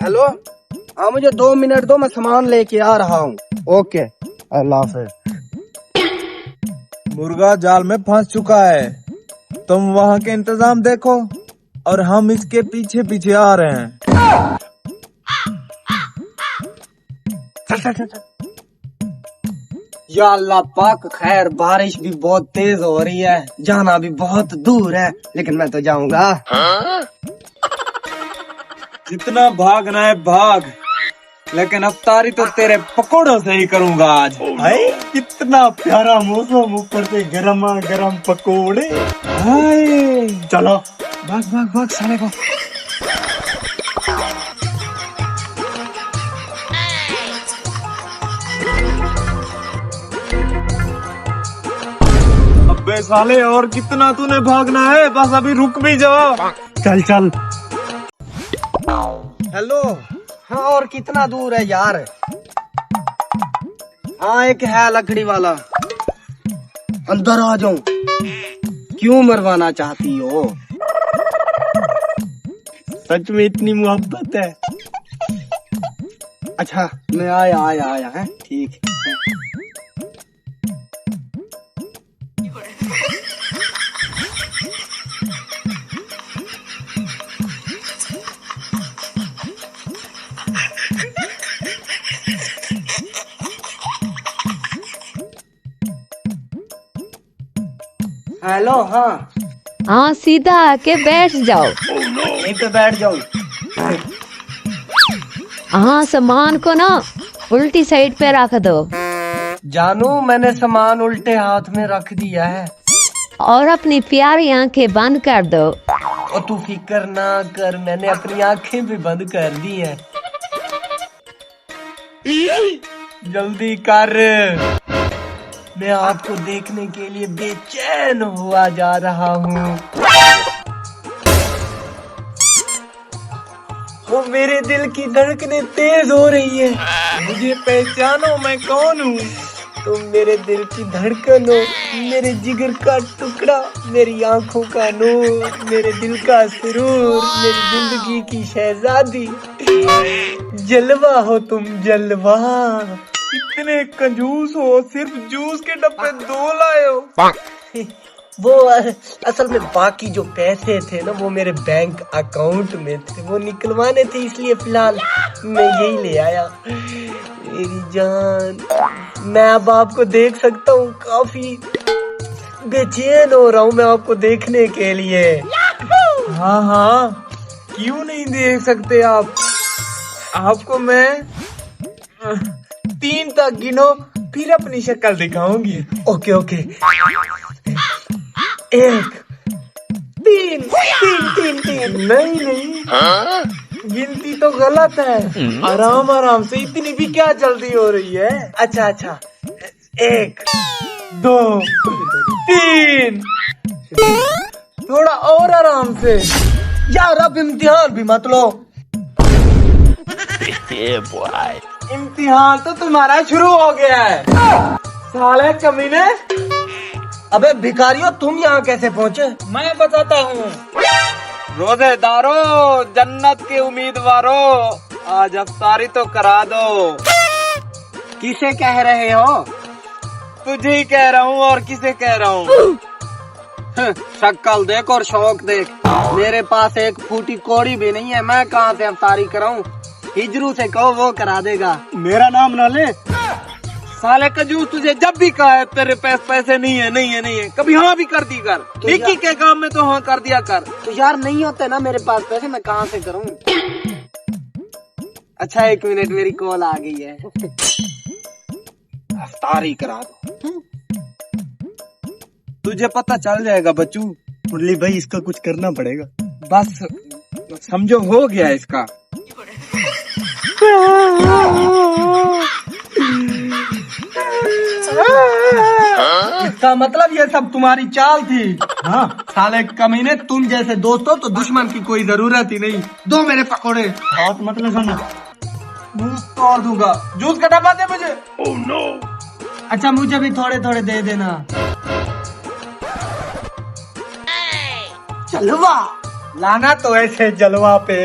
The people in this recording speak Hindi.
हेलो, हाँ मुझे 2 मिनट दो, मैं सामान लेके आ रहा हूँ। ओके, अल्लाह हाफिज। मुर्गा जाल में फंस चुका है, तुम वहाँ के इंतजाम देखो और हम इसके पीछे पीछे आ रहे हैं। या अल्लाह पाक खैर, बारिश भी बहुत तेज हो रही है, जाना भी बहुत दूर है, लेकिन मैं तो जाऊंगा। जितना भागना है भाग, लेकिन अफ्तारी तो तेरे पकौड़ों से ही करूंगा आज। हाय कितना प्यारा मौसम, ऊपर से गरमा गरम पकोड़े। हाय, चलो भाग भाग भाग साले को। अबे साले, और कितना तूने भागना है? बस अभी रुक भी जाओ। चल चल। हेलो, हाँ और कितना दूर है यार? हाँ एक है लकड़ी वाला, अंदर आ जाऊं? क्यों मरवाना चाहती हो? सच में इतनी मोहब्बत है? अच्छा मैं आया है, ठीक है। हेलो, हाँ हाँ सीधा आके बैठ जाओ। यहीं पे बैठ जाऊं? हाँ सामान को ना उल्टी साइड पे रख दो जानू, मैंने सामान उल्टे हाथ में रख दिया है। और अपनी प्यारी आंखें बंद कर दो। और तू फिक्र ना कर, मैंने अपनी आंखें भी बंद कर दी हैं। जल्दी कर, मैं आपको देखने के लिए बेचैन हुआ जा रहा हूँ। वो मेरे दिल की धड़कनें तेज हो रही है। मुझे पहचानो, मैं कौन हूँ? तुम मेरे दिल की धड़कन हो, मेरे जिगर का टुकड़ा, मेरी आंखों का नूर, मेरे दिल का सुरूर, मेरी जिंदगी की शहजादी। जलवा हो तुम, जलवा। इतने कंजूस हो, सिर्फ जूस के डब्बे 2 लाए हो। वो असल में बाकी जो पैसे थे ना, वो मेरे बैंक अकाउंट में थे, वो निकलवाने थे, इसलिए फिलहाल मैं यही ले आया। मेरी जान, मैं अब आपको देख सकता हूँ, काफी बेचैन हो रहा हूँ मैं आपको देखने के लिए। हाँ हाँ, क्यों नहीं देख सकते आप? आपको मैं 3 तक गिनो, फिर अपनी शक्ल दिखाऊंगी। Okay okay, 1 3 3 3 3। नहीं नहीं, गिनती तो गलत है। आराम आराम से, इतनी भी क्या जल्दी हो रही है? अच्छा अच्छा, 1 2 3, थोड़ा और आराम से। यार अब इम्तिहान भी मत लो। इम्तिहान तो तुम्हारा शुरू हो गया है साले कमीने। अबे भिखारियों, तुम यहाँ कैसे पहुँचे? मैं बताता हूँ। रोजेदारों, जन्नत के उम्मीदवारों, आज अफ्तारी तो करा दो। किसे कह रहे हो? तुझे ही कह रहा हूँ, और किसे कह रहा हूँ? शक्ल देख और शौक देख, मेरे पास एक फूटी कौड़ी भी नहीं है, मैं कहाँ से अफ्तारी कराऊं? हिजरू से कहो, वो करा देगा। मेरा नाम ना ले। साले कंजूस, तुझे जब भी कहा है तेरे पास पैसे नहीं है, नहीं है, नहीं है, कभी हाँ भी कर दी कर। तो एक ही के काम में तो हाँ कर दिया कर। तो यार नहीं होते ना मेरे पास पैसे, मैं कहाँ से करूं? अच्छा 1 मिनट, मेरी कॉल आ गई है। अफ्तारी करा दो। तुझे पता चल जाएगा बच्चू। मुरली भाई, इसका कुछ करना पड़ेगा। बस समझो, हो गया इसका। इसका मतलब ये सब तुम्हारी चाल थी? हाँ, साले कमीने, तुम जैसे दोस्त हो तो दुश्मन की कोई जरूरत ही नहीं। दो मेरे पकौड़े। बात मतलब समझ। मुंह तोड़ दूंगा। जूस का डब्बा दे मुझे। Oh no. अच्छा मुझे भी थोड़े थोड़े दे देना। जलवा लाना तो ऐसे जलवा पे।